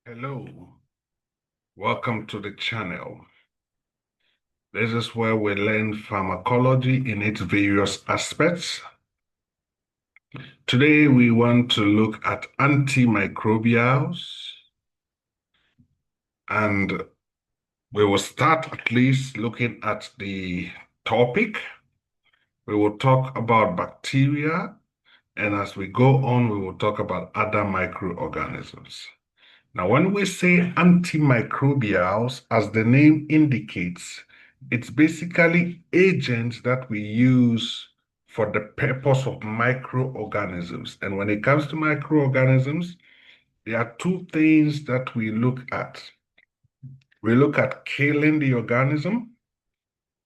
Hello, welcome to the channel. This is where we learn pharmacology in its various aspects. Today we want to look at antimicrobials, and we will start at least looking at the topic. We will talk about bacteria, and as we go on, we will talk about other microorganisms. Now, when we say antimicrobials, as the name indicates, it's basically agents that we use for the purpose of microorganisms. And when it comes to microorganisms, there are two things that we look at. We look at killing the organism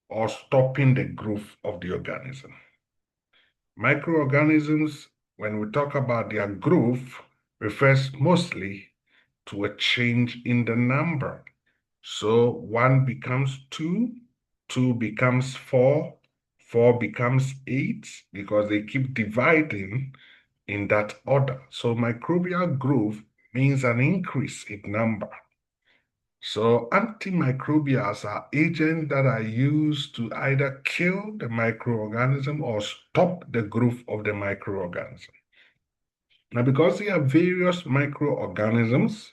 or stopping the growth of the organism. Microorganisms, when we talk about their growth, refers mostly to a change in the number. So 1 becomes 2, 2 becomes 4, 4 becomes 8, because they keep dividing in that order. So microbial growth means an increase in number. So antimicrobials are agents that are used to either kill the microorganism or stop the growth of the microorganism. Now, because there are various microorganisms,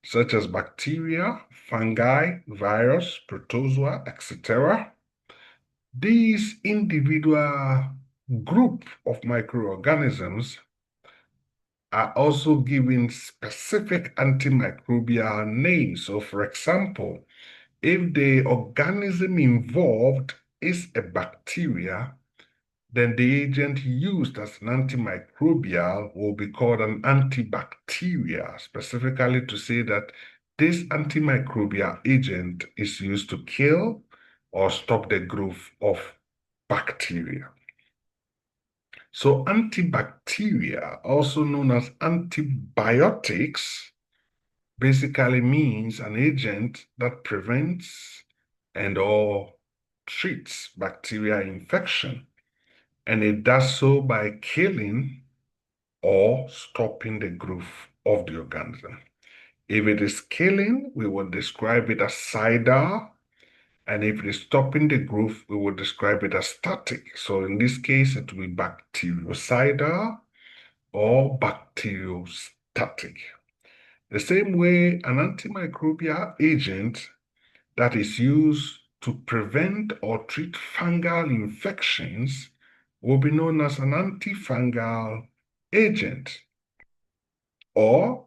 such as bacteria, fungi, virus, protozoa, etc., these individual group of microorganisms are also given specific antimicrobial names. So, for example, if the organism involved is a bacteria, then the agent used as an antimicrobial will be called an antibacterial, specifically to say that this antimicrobial agent is used to kill or stop the growth of bacteria. So antibacterial, also known as antibiotics, basically means an agent that prevents and or treats bacterial infection. And it does so by killing or stopping the growth of the organism. If it is killing, we will describe it as cidal. And if it is stopping the growth, we will describe it as static. So in this case, it will be bactericidal or bacteriostatic. The same way, an antimicrobial agent that is used to prevent or treat fungal infections will be known as an antifungal agent or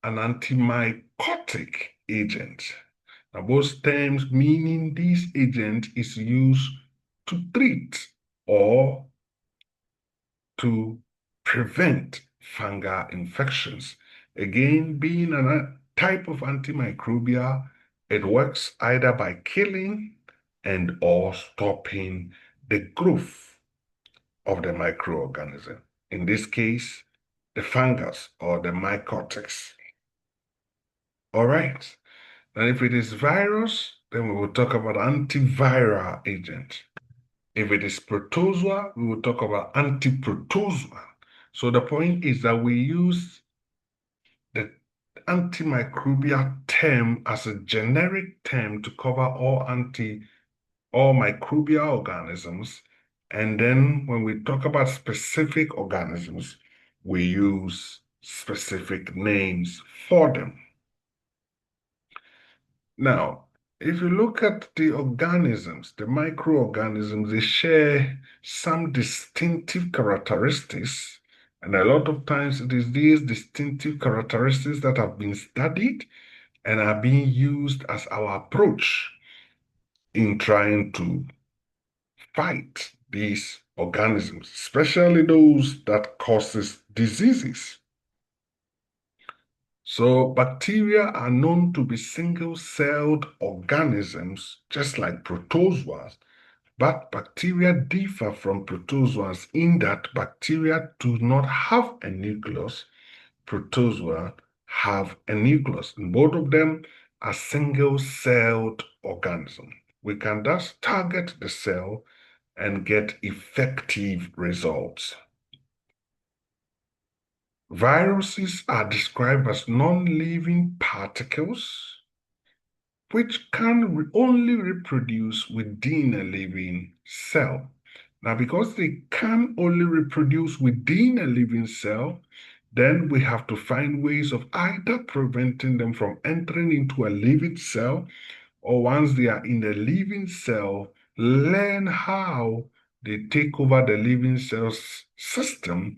an antimycotic agent. Now, both terms meaning this agent is used to treat or to prevent fungal infections. Again, being a type of antimicrobial, it works either by killing and or stopping the growth of the microorganism. In this case, the fungus or the mycotics. All right. And if it is virus, then we will talk about antiviral agent. If it is protozoa, we will talk about antiprotozoa. So the point is that we use the antimicrobial term as a generic term to cover all microbial organisms. And then when we talk about specific organisms, we use specific names for them. Now, if you look at the organisms, the microorganisms, they share some distinctive characteristics. And a lot of times it is these distinctive characteristics that have been studied and are being used as our approach in trying to fight these organisms, especially those that causes diseases. So bacteria are known to be single-celled organisms, just like protozoas, but bacteria differ from protozoas in that bacteria do not have a nucleus. Protozoa have a nucleus, and both of them are single-celled organisms. We can thus target the cell and get effective results. Viruses are described as non-living particles which can only reproduce within a living cell. Now, because they can only reproduce within a living cell, then we have to find ways of either preventing them from entering into a living cell, or once they are in the living cell, learn how they take over the living cell's system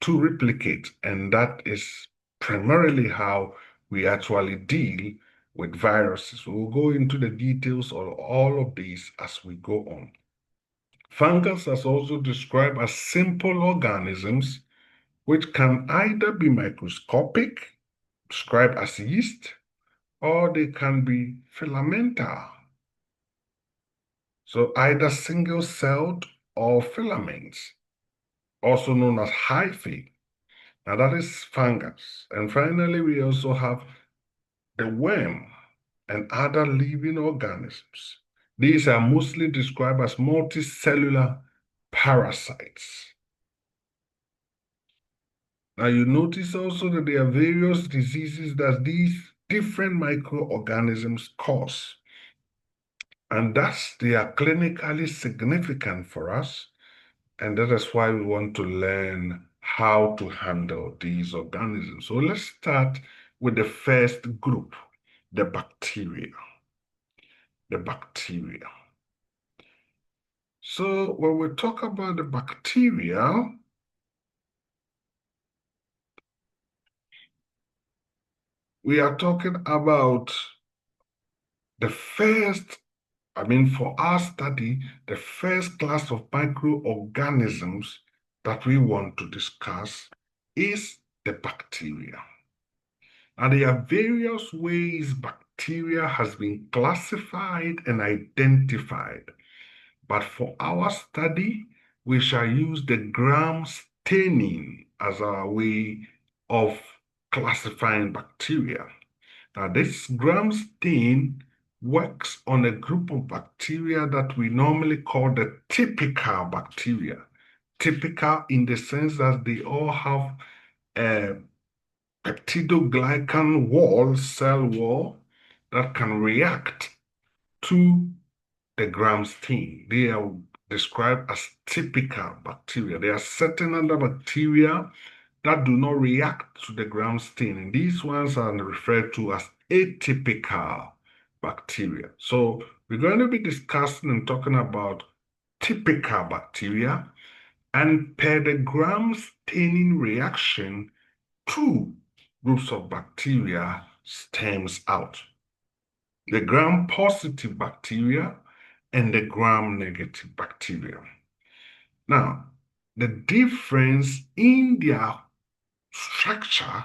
to replicate. And that is primarily how we actually deal with viruses. We'll go into the details of all of these as we go on. Fungus is also described as simple organisms which can either be microscopic, described as yeast, or they can be filamental. So either single-celled or filaments, also known as hyphae. Now that is fungus. And finally, we also have the worm and other living organisms. These are mostly described as multicellular parasites. Now you notice also that there are various diseases that these different microorganisms cause. And thus they are clinically significant for us. And that is why we want to learn how to handle these organisms. So let's start with the first group, the bacteria. The bacteria. So when we talk about the bacteria, we are talking about the first, for our study, the first class of microorganisms that we want to discuss is the bacteria. And there are various ways bacteria has been classified and identified. But for our study, we shall use the gram staining as our way of classifying bacteria. Now, this gram stain works on a group of bacteria that we normally call the typical bacteria. Typical in the sense that they all have a peptidoglycan wall, cell wall, that can react to the gram stain. They are described as typical bacteria. There are certain other bacteria that do not react to the gram stain, and these ones are referred to as atypical bacteria. So we're going to be discussing and talking about typical bacteria, and per the gram staining reaction, two groups of bacteria stems out: the gram-positive bacteria and the gram-negative bacteria. Now, the difference in their structure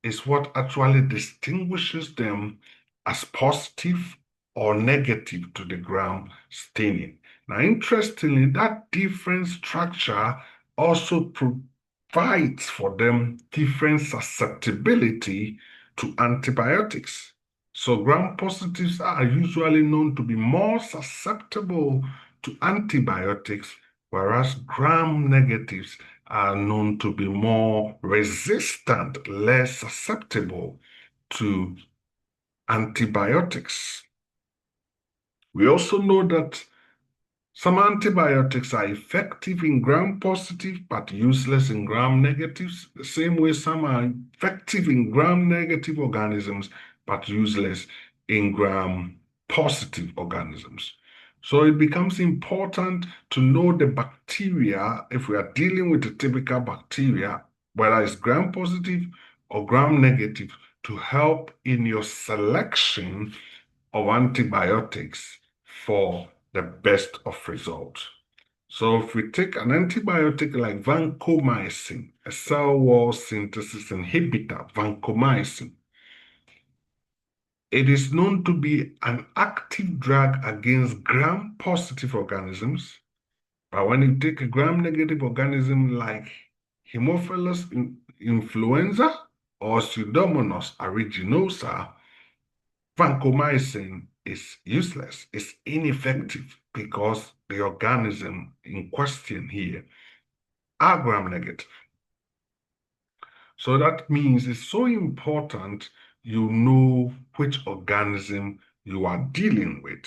is what actually distinguishes them as positive or negative to the gram staining. Now, interestingly, that different structure also provides for them different susceptibility to antibiotics. So gram-positives are usually known to be more susceptible to antibiotics, whereas gram-negatives are known to be more resistant, less susceptible to antibiotics. We also know that some antibiotics are effective in gram-positive but useless in gram-negatives, the same way some are effective in gram-negative organisms but useless in gram-positive organisms. So it becomes important to know the bacteria if we are dealing with a typical bacteria, whether it's gram-positive or gram-negative, to help in your selection of antibiotics for the best of results. So if we take an antibiotic like vancomycin, a cell wall synthesis inhibitor, vancomycin, it is known to be an active drug against gram-positive organisms, but when you take a gram-negative organism like Haemophilus influenza or Pseudomonas aeruginosa, vancomycin is useless, it's ineffective because the organism in question here are gram-negative. So that means it's so important you know which organism you are dealing with,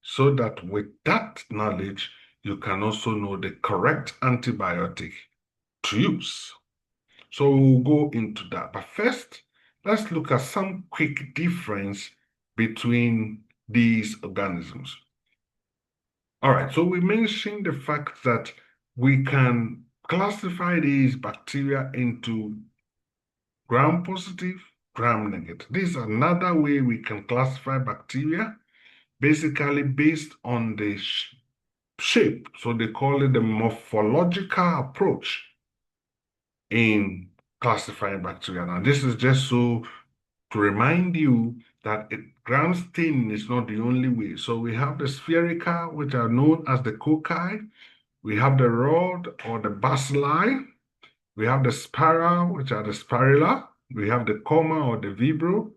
so that with that knowledge, you can also know the correct antibiotic to use. So we'll go into that. But first, let's look at some quick difference between these organisms. All right, so we mentioned the fact that we can classify these bacteria into gram-positive, gram-negative. This is another way we can classify bacteria, basically based on the shape. So they call it the morphological approach in classifying bacteria. Now, this is just so to remind you that gram staining is not the only way. So we have the spherical, which are known as the cocci. We have the rod or the bacilli. We have the spiral, which are the spirilla. We have the comma or the vibro.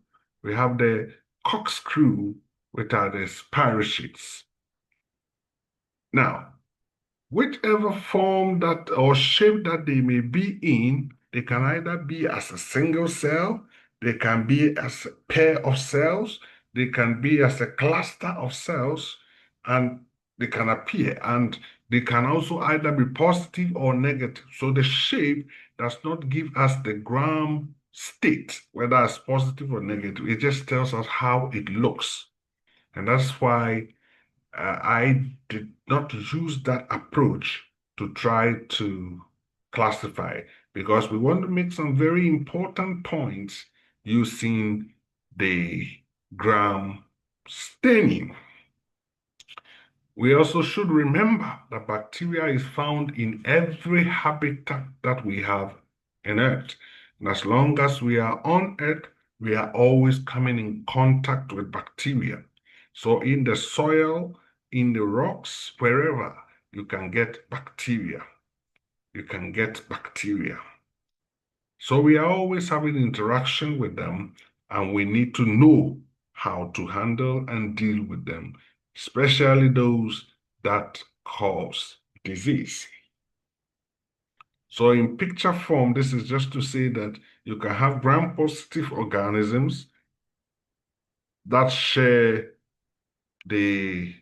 We have the corkscrew, which are the spirochetes. Now, whichever form that or shape that they may be in, they can either be as a single cell, they can be as a pair of cells, they can be as a cluster of cells, and they can appear, and they can also either be positive or negative. So the shape does not give us the gram state, whether it's positive or negative. It just tells us how it looks. And that's why I did not use that approach to try to classify, because we want to make some very important points using the gram staining. We also should remember that bacteria is found in every habitat that we have on Earth. And as long as we are on Earth, we are always coming in contact with bacteria. So in the soil, in the rocks, wherever, you can get bacteria. You can get bacteria. So we are always having interaction with them, and we need to know how to handle and deal with them, especially those that cause disease. So in picture form, this is just to say that you can have gram-positive organisms that share the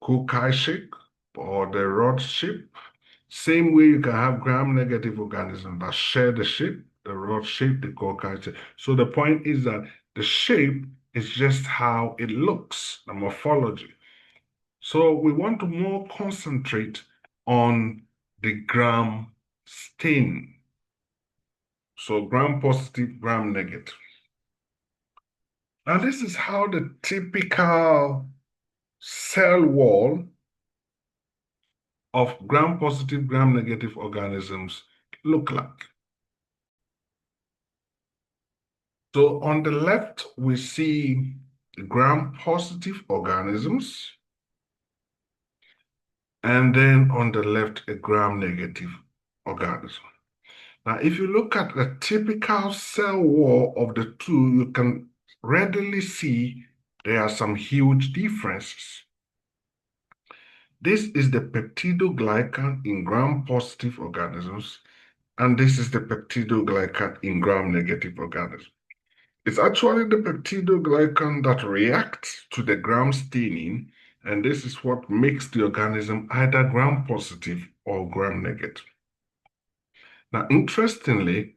cocci shape or the rod shape. Same way you can have gram-negative organisms that share the shape, the rod shape, the cocci shape. So the point is that the shape is just how it looks, the morphology. So we want to more concentrate on the gram staining. So gram-positive, gram-negative. Now this is how the typical cell wall of gram-positive, gram-negative organisms look like. So on the left, we see gram-positive organisms, and then on the left, a gram-negative organism. Now, if you look at the typical cell wall of the two, you can readily see there are some huge differences. This is the peptidoglycan in gram-positive organisms, and this is the peptidoglycan in gram-negative organisms. It's actually the peptidoglycan that reacts to the gram staining, and this is what makes the organism either gram-positive or gram-negative. Now, interestingly,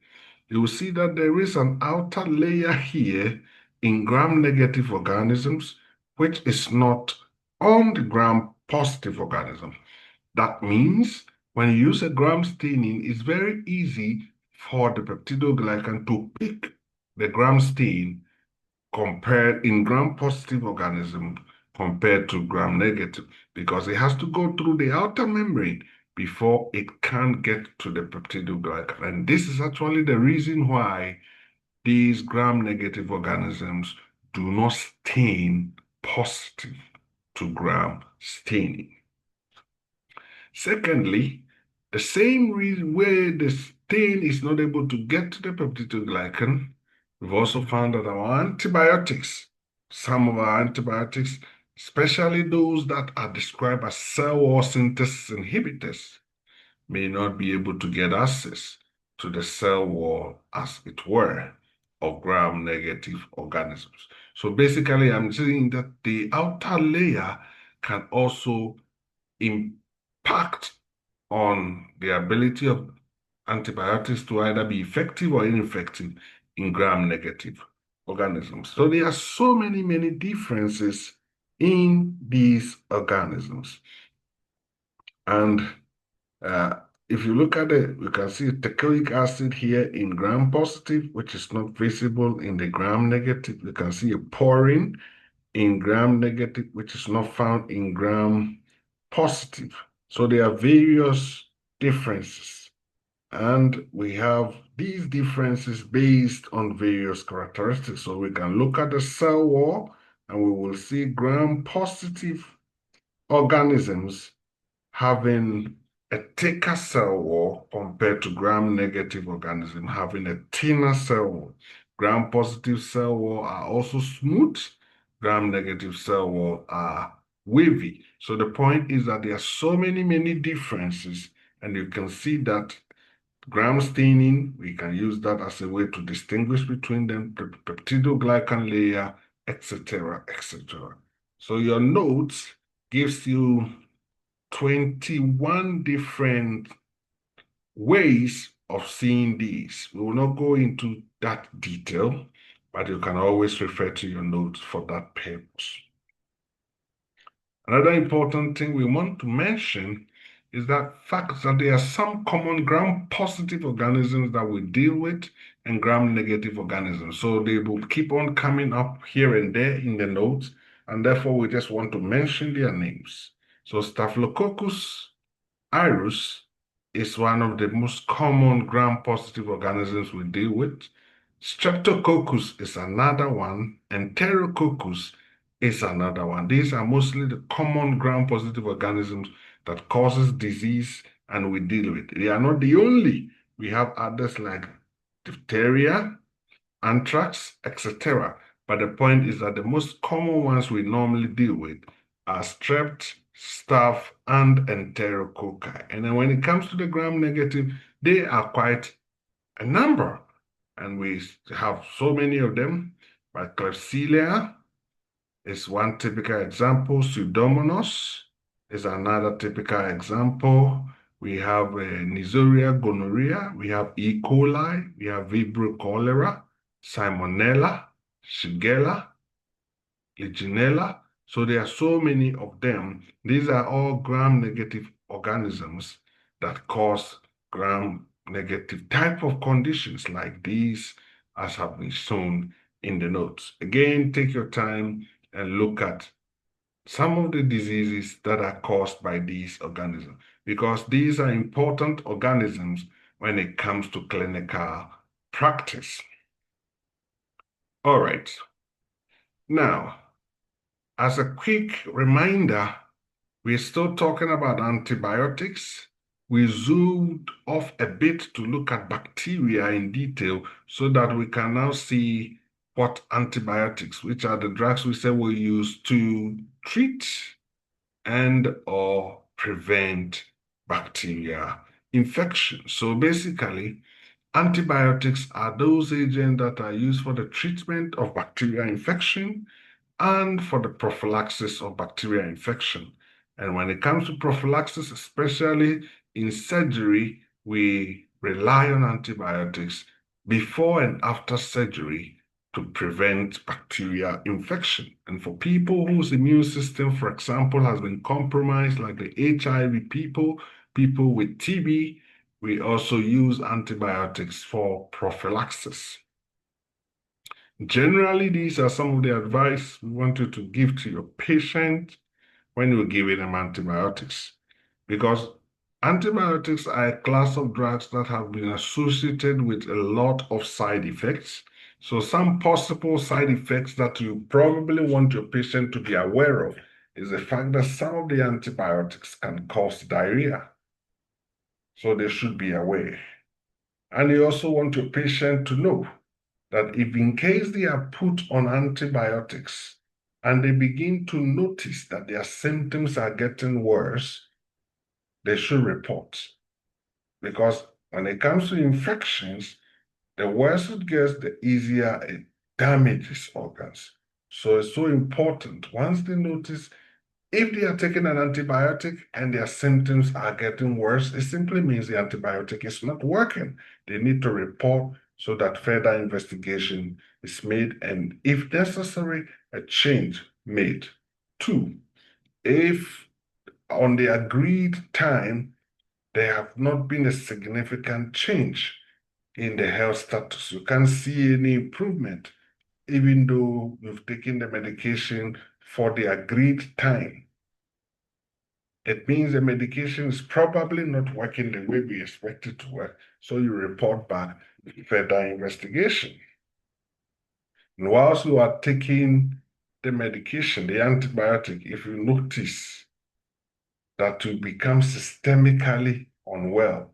you will see that there is an outer layer here in gram-negative organisms, which is not on the gram-positive organism. That means when you use a gram staining, it's very easy for the peptidoglycan to pick the gram stain compared in gram-positive organism compared to gram-negative, because it has to go through the outer membrane before it can get to the peptidoglycan. And this is actually the reason why these gram-negative organisms do not stain positive to gram staining. Secondly, the same reason way the stain is not able to get to the peptidoglycan, we've also found that our antibiotics, some of our antibiotics, especially those that are described as cell wall synthesis inhibitors, may not be able to get access to the cell wall, as it were, of gram-negative organisms. So basically, I'm saying that the outer layer can also impact on the ability of antibiotics to either be effective or ineffective in gram-negative organisms. So there are so many differences in these organisms. And if you look at it, you can see teichoic acid here in gram-positive, which is not visible in the gram-negative. You can see a purine in gram-negative, which is not found in gram-positive. So there are various differences. And we have these differences based on various characteristics. So we can look at the cell wall and we will see gram-positive organisms having a thicker cell wall compared to gram-negative organism having a thinner cell wall. Gram-positive cell wall are also smooth. Gram-negative cell wall are wavy. So the point is that there are so many differences, and you can see that gram staining, we can use that as a way to distinguish between them, the peptidoglycan layer, etc., etc. So your notes gives you 21 different ways of seeing these. We will not go into that detail, but you can always refer to your notes for that purpose. Another important thing we want to mention is that fact that there are some common gram-positive organisms that we deal with and gram-negative organisms. So they will keep on coming up here and there in the notes, and therefore we just want to mention their names. So Staphylococcus aureus is one of the most common gram-positive organisms we deal with. Streptococcus is another one, and Enterococcus is another one. These are mostly the common gram-positive organisms that causes disease and we deal with. They are not the only. We have others like diphtheria, anthrax, etc. But the point is that the most common ones we normally deal with are strep, staph, and enterococci. And then when it comes to the gram-negative, they are quite a number. And we have so many of them. But Klebsiella is one typical example. Pseudomonas is another typical example. We have Neisseria gonorrhea, we have E. coli, we have Vibrio cholera, Salmonella, Shigella, Legionella. So there are so many of them. These are all gram-negative organisms that cause gram-negative type of conditions like these, as have been shown in the notes. Again, take your time and look at some of the diseases that are caused by these organisms, because these are important organisms when it comes to clinical practice. All right. Now, as a quick reminder, we're still talking about antibiotics. We zoomed off a bit to look at bacteria in detail so that we can now see what antibiotics, which are the drugs we say we use to treat and or prevent bacteria infection. So basically, antibiotics are those agents that are used for the treatment of bacterial infection and for the prophylaxis of bacterial infection. And when it comes to prophylaxis, especially in surgery, we rely on antibiotics before and after surgery to prevent bacterial infection. And for people whose immune system, for example, has been compromised, like the HIV people, people with TB, we also use antibiotics for prophylaxis. Generally, these are some of the advice we want you to give to your patient when you're giving them antibiotics. Because antibiotics are a class of drugs that have been associated with a lot of side effects. So some possible side effects that you probably want your patient to be aware of is the fact that some of the antibiotics can cause diarrhea. So they should be aware. And you also want your patient to know that if in case they are put on antibiotics and they begin to notice that their symptoms are getting worse, they should report. Because When it comes to infections, the worse it gets, the easier it damages organs. So it's so important. Once they notice if they are taking an antibiotic and their symptoms are getting worse, it simply means the antibiotic is not working. They need to report so that further investigation is made and, if necessary, a change made. Two, if on the agreed time there have not been a significant change in the health status, you can't see any improvement, even though you've taken the medication for the agreed time, it means the medication is probably not working the way we expect it to work. So you report back further investigation. And whilst you are taking the medication, the antibiotic, if you notice that you become systemically unwell,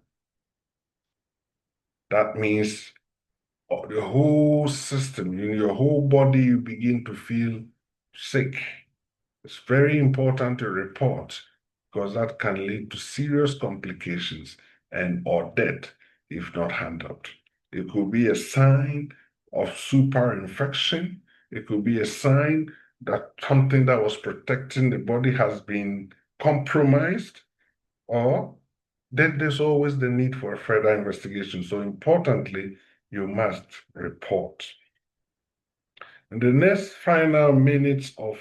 that means the whole system, in your whole body, you begin to feel sick. It's very important to report because that can lead to serious complications and or death if not handled. It could be a sign of superinfection. It could be a sign that something that was protecting the body has been compromised, or then there's always the need for a further investigation. So importantly, you must report. In the next final minutes of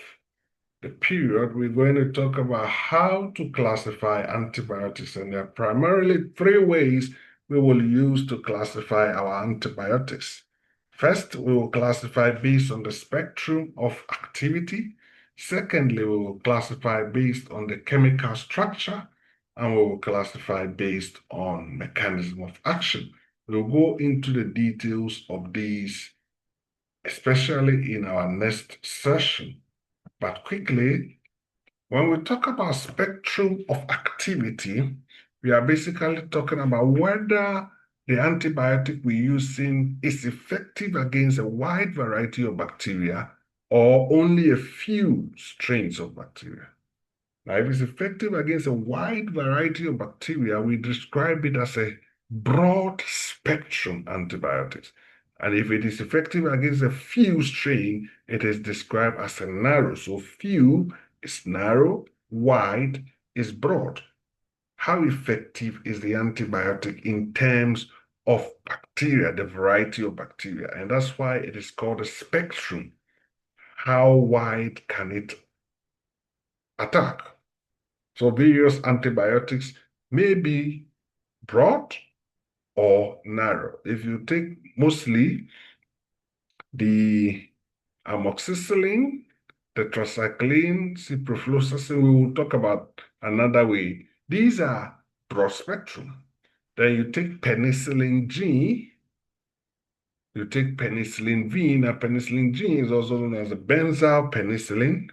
the period, we're going to talk about how to classify antibiotics. And there are primarily three ways we will use to classify our antibiotics. First, we will classify based on the spectrum of activity. Secondly, we will classify based on the chemical structure, and we will classify based on mechanism of action. We'll go into the details of these, especially in our next session. But quickly, when we talk about spectrum of activity, we are basically talking about whether the antibiotic we're using is effective against a wide variety of bacteria or only a few strains of bacteria. Now, if it's effective against a wide variety of bacteria, we describe it as a broad spectrum antibiotics. And if it is effective against a few strain, it is described as a narrow. So few is narrow, wide is broad. How effective is the antibiotic in terms of bacteria, the variety of bacteria? And that's why it is called a spectrum. How wide can it attack? So various antibiotics may be broad or narrow. If you take mostly the amoxicillin, tetracycline, ciprofloxacin, we will talk about another way. These are broad spectrum. Then you take penicillin G, you take penicillin V. Now, penicillin G is also known as a benzyl penicillin,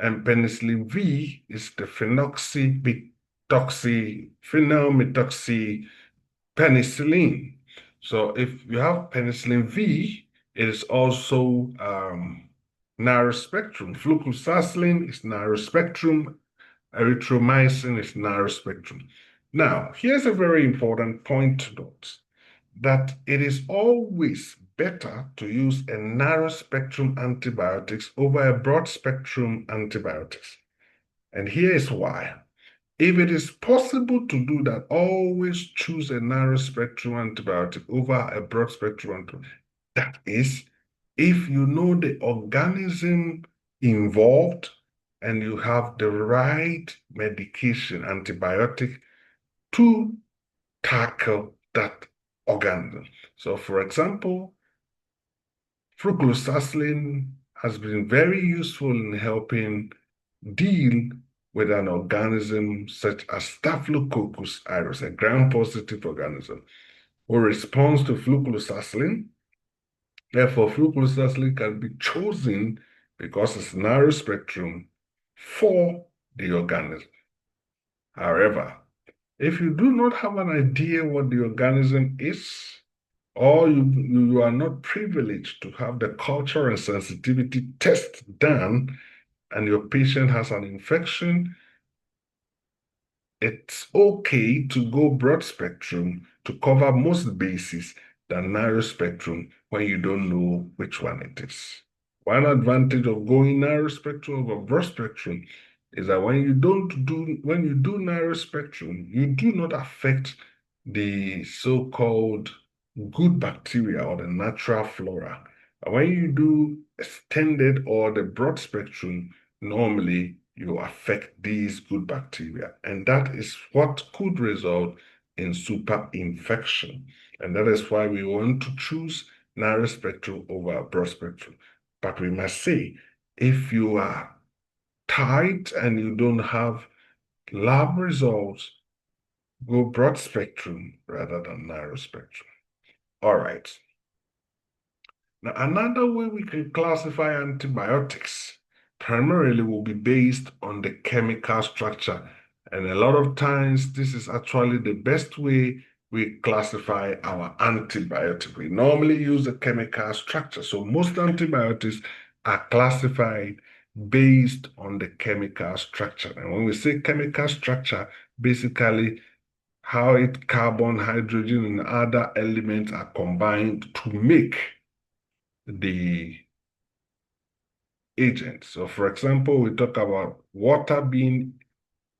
and penicillin V is the phenylmethoxy penicillin. So if you have penicillin V, it is also narrow spectrum. Flucloxacillin is narrow spectrum. Erythromycin is narrow spectrum. Now, here's a very important point to note, that it is always better to use a narrow spectrum antibiotics over a broad spectrum antibiotics. And here is why. If it is possible to do that, always choose a narrow spectrum antibiotic over a broad spectrum antibiotic. That is, if you know the organism involved and you have the right medication, antibiotic, to tackle that organism. So, for example, flucloxacillin has been very useful in helping deal with an organism such as Staphylococcus aureus, a gram-positive organism, who responds to flucloxacillin. Therefore, flucloxacillin can be chosen because it's narrow spectrum for the organism. However, if you do not have an idea what the organism is, or you are not privileged to have the culture and sensitivity test done, and your patient has an infection, it's okay to go broad spectrum to cover most bases than narrow spectrum when you don't know which one it is. One advantage of going narrow spectrum over broad spectrum is that when you do narrow spectrum, you do not affect the so-called good bacteria or the natural flora. When you do extended or the broad spectrum, normally you affect these good bacteria. And that is what could result in super infection. And that is why we want to choose narrow spectrum over broad spectrum. But we must say, if you are tight and you don't have lab results, go broad spectrum rather than narrow spectrum. All right. Now, another way we can classify antibiotics primarily will be based on the chemical structure. And a lot of times, this is actually the best way we classify our antibiotic. We normally use the chemical structure. So most antibiotics are classified based on the chemical structure. And when we say chemical structure, basically how carbon, hydrogen, and other elements are combined to make the agent. So, for example, we talk about water being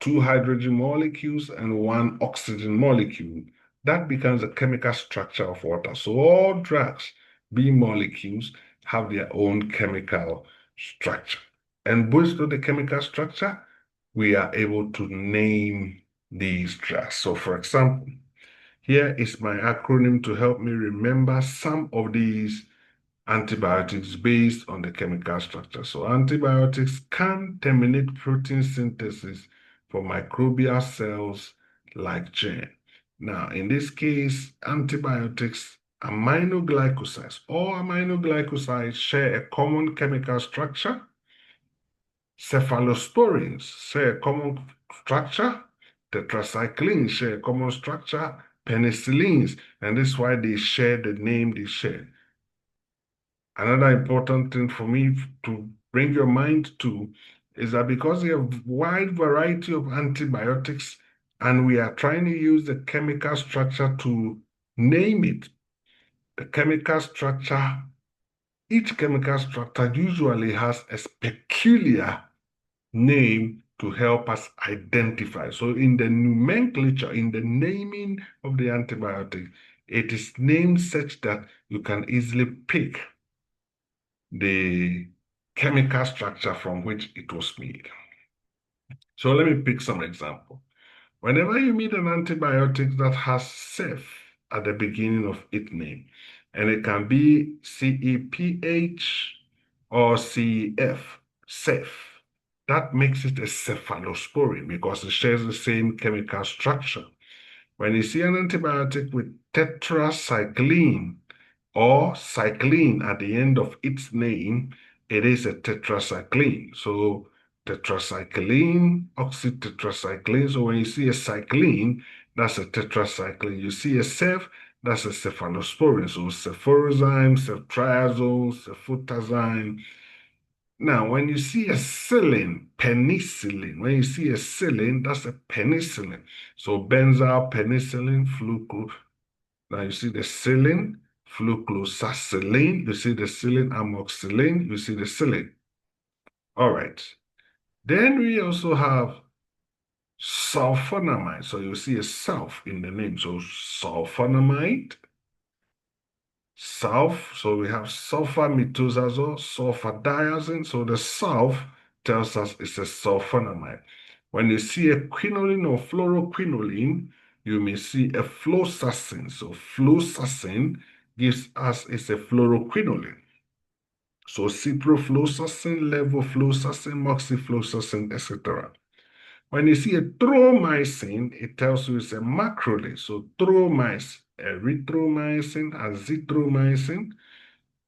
two hydrogen molecules and one oxygen molecule. That becomes the chemical structure of water. So, all drugs, being molecules, have their own chemical structure. And based on the chemical structure, we are able to name these drugs. So, for example, here is my acronym to help me remember some of these antibiotics based on the chemical structure. So antibiotics can terminate protein synthesis for microbial cells like germ. Now, in this case, antibiotics, aminoglycosides, all aminoglycosides share a common chemical structure. Cephalosporins share a common structure. Tetracyclines share a common structure. Penicillins, and this is why they share the name they share. Another important thing for me to bring your mind to is that because we have wide variety of antibiotics and we are trying to use the chemical structure to name it, the chemical structure, each chemical structure usually has a peculiar name to help us identify. So in the nomenclature, in the naming of the antibiotic, it is named such that you can easily pick the chemical structure from which it was made. So let me pick some example. Whenever you meet an antibiotic that has Ceph at the beginning of its name, and it can be CEPH or CEF, Ceph, that makes it a cephalosporin because it shares the same chemical structure. When you see an antibiotic with tetracycline or cycline at the end of its name, it is a tetracycline. So tetracycline, oxytetracycline. So when you see a cycline, that's a tetracycline. You see a ceph, that's a cephalosporin. So cefuroxime, ceftriaxone, cefotaxime. Now, when you see a scilin, penicillin, when you see a scilin, that's a penicillin. So benzyl penicillin, fluclo. Now you see the scilin, flucloxacillin, you see the scilin amoxicillin, you see the scilin. All right. Then we also have sulfonamide. So you see a sulf in the name. So sulfonamide, sulf. So we have sulfamethoxazole, sulfadiazine. So the sulf tells us it's a sulfonamide. When you see a quinoline or fluoroquinoline, you may see a fluoxacin. So fluoxacin gives us is a fluoroquinoline. So ciprofloxacin, levofloxacin, moxifloxacin, etc. When you see a thromycin, it tells you it's a macrolide. So thromycin, erythromycin, azithromycin.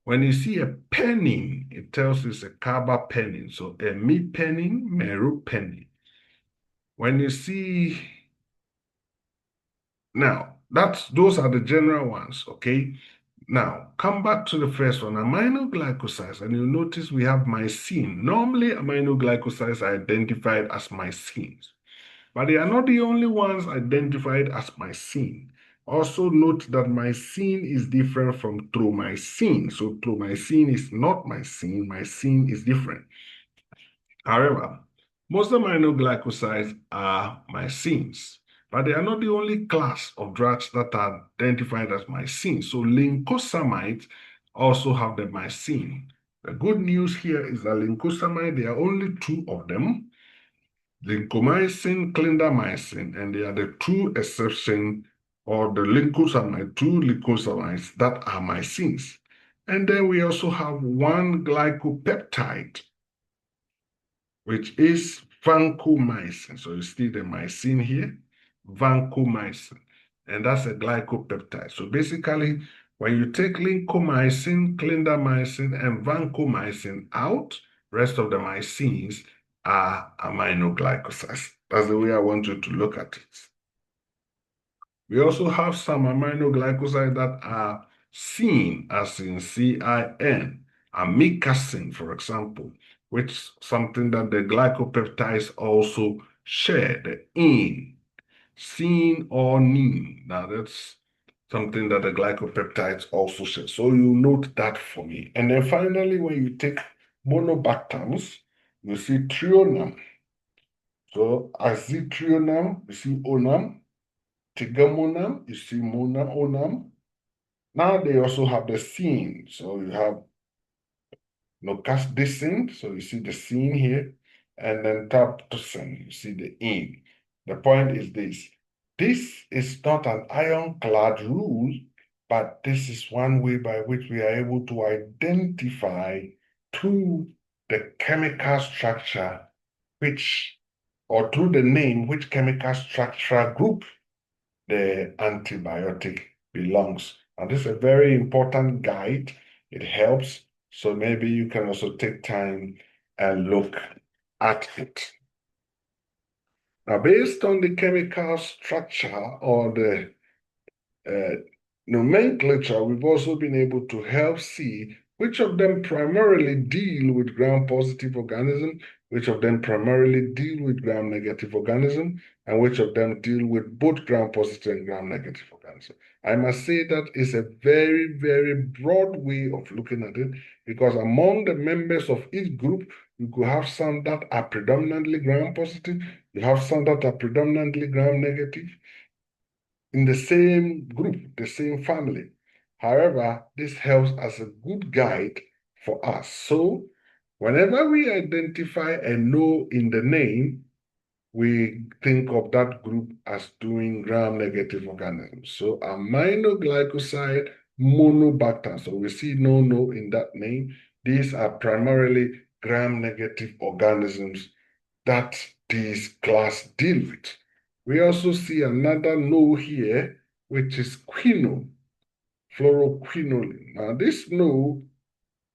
When you see a penin, it tells you it's a carbapenin. So imipenin, meropenin. When you see now, those are the general ones, okay? Now, come back to the first one, aminoglycosides, and you'll notice we have mycin. Normally, aminoglycosides are identified as mycins. But they are not the only ones identified as mycin. Also note that mycin is different from thromycin. So thromycin is not mycin. Mycin is different. However, most aminoglycosides are mycins, but they are not the only class of drugs that are identified as mycin. So lincosamides also have the mycin. The good news here is that lincosamide, there are only two of them, lincomycin, clindamycin, and they are the two exceptions, or the lincosamide, two lincosamides that are mycins. And then we also have one glycopeptide, which is vancomycin. So you see the mycin here, vancomycin, and that's a glycopeptide. So basically, when you take lincomycin, clindamycin, and vancomycin out, rest of the mycins are aminoglycosides. That's the way I want you to look at it. We also have some aminoglycosides that are seen, as in CIN, amikacin, for example, which something that the glycopeptides also share, the in, seen or nin. Now that's something that the glycopeptides also share. So you note that for me. And then finally, when you take monobactams, you see trionam. So azithrionam, you see onam, tigamonam, you see monam, onam. Now they also have the scene. So you have nocasdicin, so you see the scene here, and then taptocin, you see the in. The point is this. This is not an ironclad rule, but this is one way by which we are able to identify through the chemical structure which, or through the name, which chemical structural group the antibiotic belongs. And this is a very important guide. It helps. So maybe you can also take time and look at it. Now, based on the chemical structure or the nomenclature, we've also been able to help see which of them primarily deal with gram-positive organisms, which of them primarily deal with gram-negative organisms, and which of them deal with both gram-positive and gram-negative organisms. I must say that is a very, very broad way of looking at it, because among the members of each group, you could have some that are predominantly gram-positive, you have some that are predominantly gram-negative, in the same group, the same family. However, this helps as a good guide for us. So whenever we identify a no in the name, we think of that group as doing gram-negative organisms. So aminoglycoside monobactam. So we see no in that name. These are primarily gram-negative organisms that this class deal with. We also see another no here, which is quinone, fluoroquinoline. Now, this no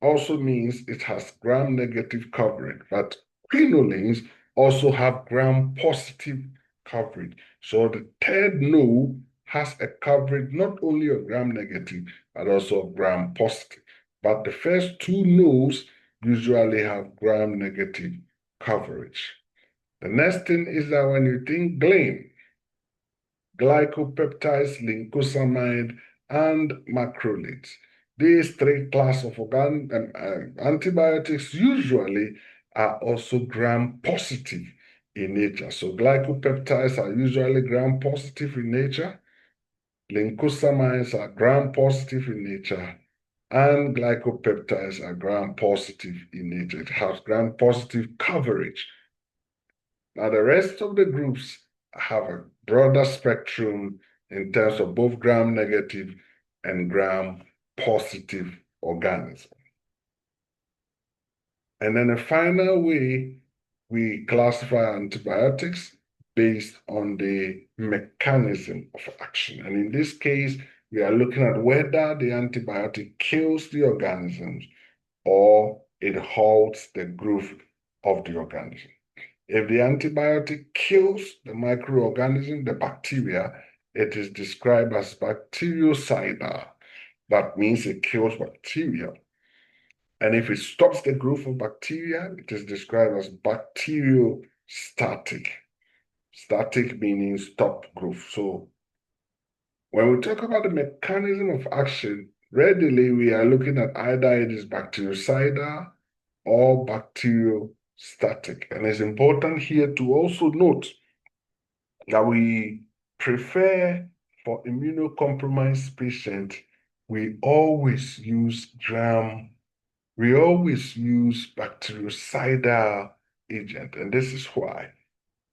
also means it has gram-negative coverage, but quinolines also have gram-positive coverage. So the third no has a coverage not only of gram-negative, but also of gram-positive. But the first two no's usually have gram-negative coverage. The next thing is that when you think GLAM, glycopeptides, lincosamide, and macrolides, these three classes of antibiotics usually are also gram-positive in nature. So glycopeptides are usually gram-positive in nature, lincosamides are gram-positive in nature, and glycopeptides are gram-positive in nature. It has gram-positive coverage. Now, the rest of the groups have a broader spectrum in terms of both gram-negative and gram-positive organisms. And then the final way we classify antibiotics based on the mechanism of action. And in this case, we are looking at whether the antibiotic kills the organisms or it halts the growth of the organism. If the antibiotic kills the microorganism, the bacteria, it is described as bactericidal. That means it kills bacteria. And if it stops the growth of bacteria, it is described as bacteriostatic. Static meaning stop growth. So when we talk about the mechanism of action, readily we are looking at either it is bactericidal or bacteriostatic. And it's important here to also note that we prefer for immunocompromised patients, we always use bactericidal agent. And this is why.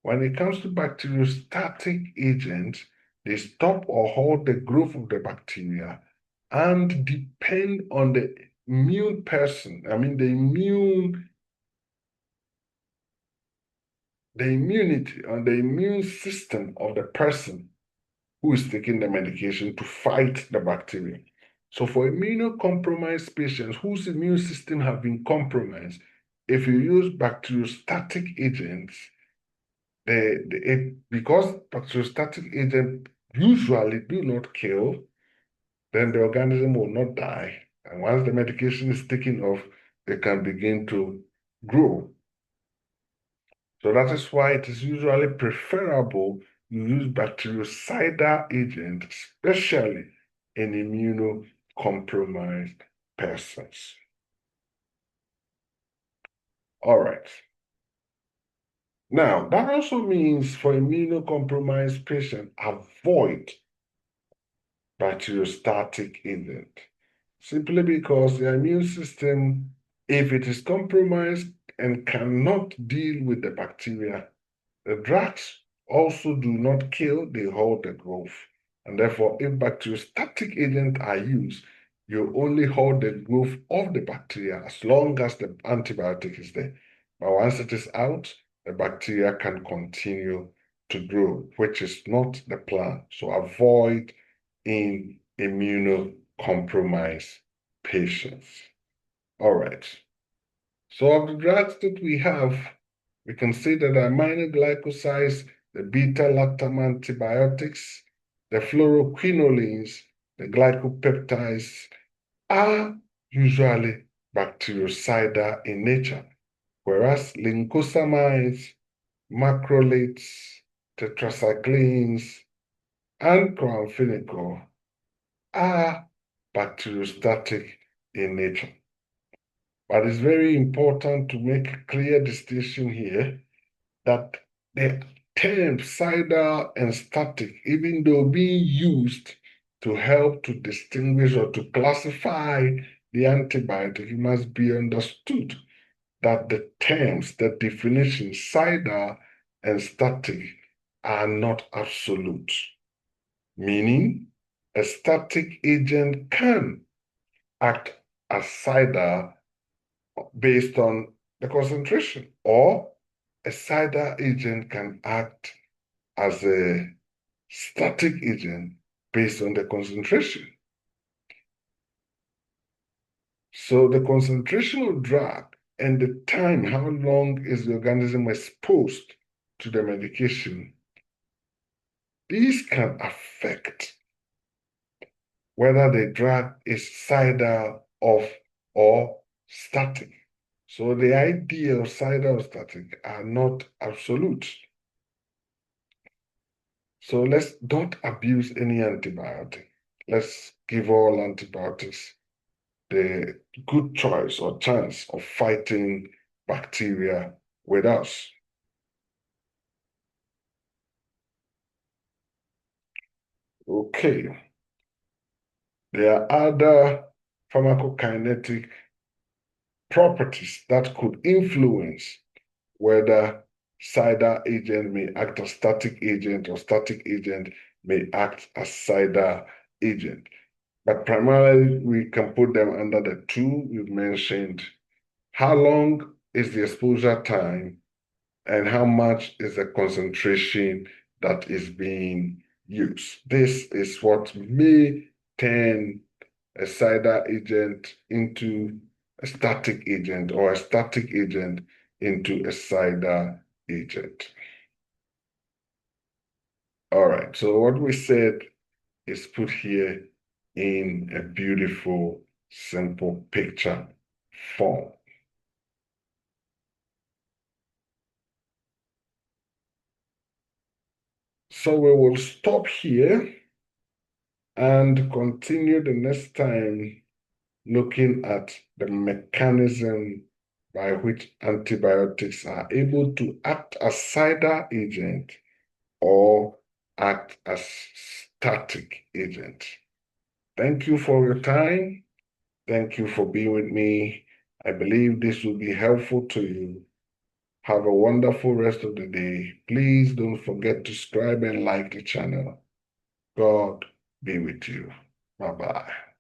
When it comes to bacteriostatic agents, they stop or halt the growth of the bacteria and depend on the immune person, the immunity on the immune system of the person who is taking the medication to fight the bacteria. So for immunocompromised patients whose immune system have been compromised, if you use bacteriostatic agents, because bacteriostatic agents usually do not kill, then the organism will not die. And once the medication is taken off, it can begin to grow. So that is why it is usually preferable you use bactericidal agents, especially in immunocompromised persons. All right. Now, that also means for immunocompromised patients, avoid bacteriostatic agent, simply because the immune system, if it is compromised and cannot deal with the bacteria, the drugs also do not kill, they halt the growth. And therefore, if bacteriostatic agents are used, you only halt the growth of the bacteria as long as the antibiotic is there. But once it is out, the bacteria can continue to grow, which is not the plan. So avoid in immunocompromised patients. All right. So of the drugs that we have, we can say that the aminoglycosides, the beta-lactam antibiotics, the fluoroquinolines, the glycopeptides are usually bactericidal in nature, whereas lincosamides, macrolates, tetracyclines, and chloramphenicol are bacteriostatic in nature. But it's very important to make a clear distinction here that the terms cidal and static, even though being used to help to distinguish or to classify the antibiotic, it must be understood that the terms, the definitions, cidal and static, are not absolute. Meaning, a static agent can act as cidal based on the concentration, or a cidal agent can act as a static agent based on the concentration. So the concentration of drug and the time, how long is the organism exposed to the medication, these can affect whether the drug is cidal off or static. So the idea of cidal or static are not absolute. So let's don't abuse any antibiotic. Let's give all antibiotics the good choice or chance of fighting bacteria with us. Okay. There are other pharmacokinetic properties that could influence whether cidal agent may act as static agent or static agent may act as cidal agent. But primarily, we can put them under the two we've mentioned. How long is the exposure time and how much is the concentration that is being used? This is what may turn a cidal agent into a static agent or a static agent into a cidal agent. All right, so what we said is put here in a beautiful, simple picture form. So we will stop here and continue the next time looking at the mechanism by which antibiotics are able to act as cider agent or act as static agent. Thank you for your time. Thank you for being with me. I believe this will be helpful to you. Have a wonderful rest of the day. Please don't forget to subscribe and like the channel. God be with you. Bye-bye.